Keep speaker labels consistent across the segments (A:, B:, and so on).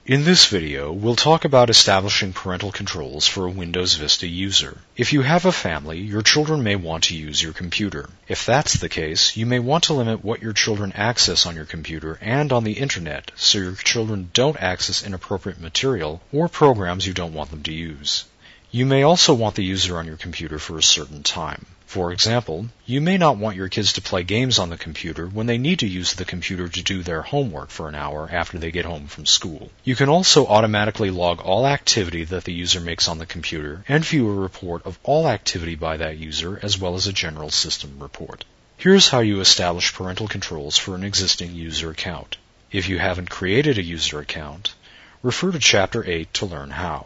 A: In this video, we'll talk about establishing parental controls for a Windows Vista user. If you have a family, your children may want to use your computer. If that's the case, you may want to limit what your children access on your computer and on the internet so your children don't access inappropriate material or programs you don't want them to use. You may also want the user on your computer for a certain time. For example, you may not want your kids to play games on the computer when they need to use the computer to do their homework for an hour after they get home from school. You can also automatically log all activity that the user makes on the computer and view a report of all activity by that user as well as a general system report. Here's how you establish parental controls for an existing user account. If you haven't created a user account, refer to Chapter 8 to learn how.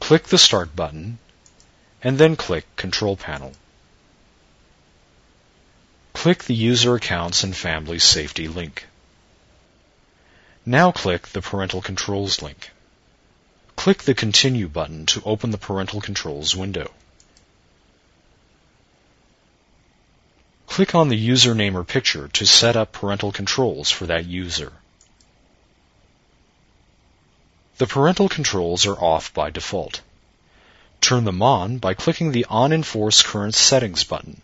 A: Click the Start button and then click Control Panel. Click the User Accounts and Family Safety link. Now click the Parental Controls link. Click the Continue button to open the Parental Controls window. Click on the username or picture to set up parental controls for that user. The parental controls are off by default. Turn them on by clicking the On Enforce Current Settings button.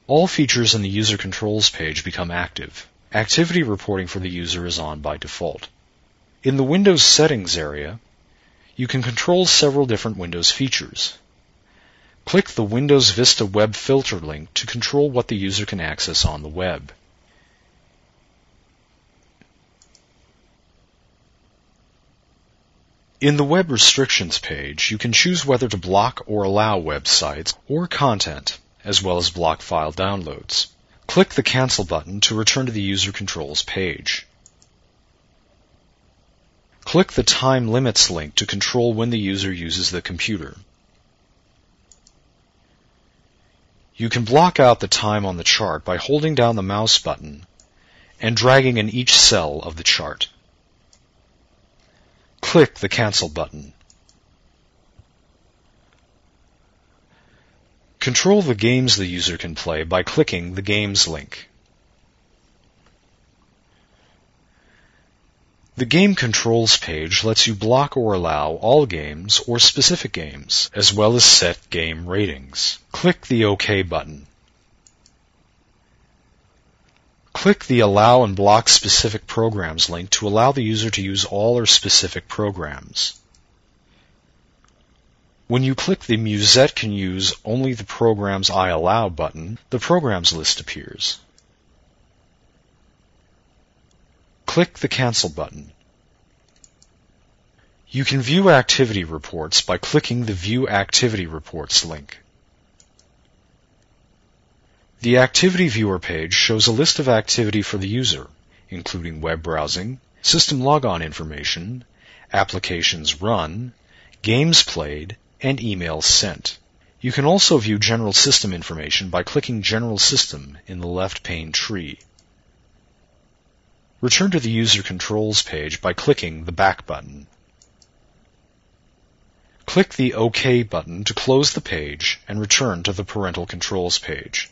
A: All features in the User Controls page become active. Activity reporting for the user is on by default. In the Windows Settings area, you can control several different Windows features. Click the Windows Vista Web Filter link to control what the user can access on the web. In the Web Restrictions page, you can choose whether to block or allow websites or content, as well as block file downloads. Click the Cancel button to return to the User Controls page. Click the Time Limits link to control when the user uses the computer. You can block out the time on the chart by holding down the mouse button and dragging in each cell of the chart. Click the Cancel button. Control the games the user can play by clicking the Games link. The Game Controls page lets you block or allow all games or specific games, as well as set game ratings. Click the OK button. Click the Allow and Block Specific Programs link to allow the user to use all or specific programs. When you click the Musette can use only the programs I allow button, the programs list appears. Click the Cancel button. You can view activity reports by clicking the View Activity Reports link. The Activity Viewer page shows a list of activity for the user, including web browsing, system logon information, applications run, games played, and emails sent. You can also view general system information by clicking General System in the left pane tree. Return to the User Controls page by clicking the Back button. Click the OK button to close the page and return to the Parental Controls page.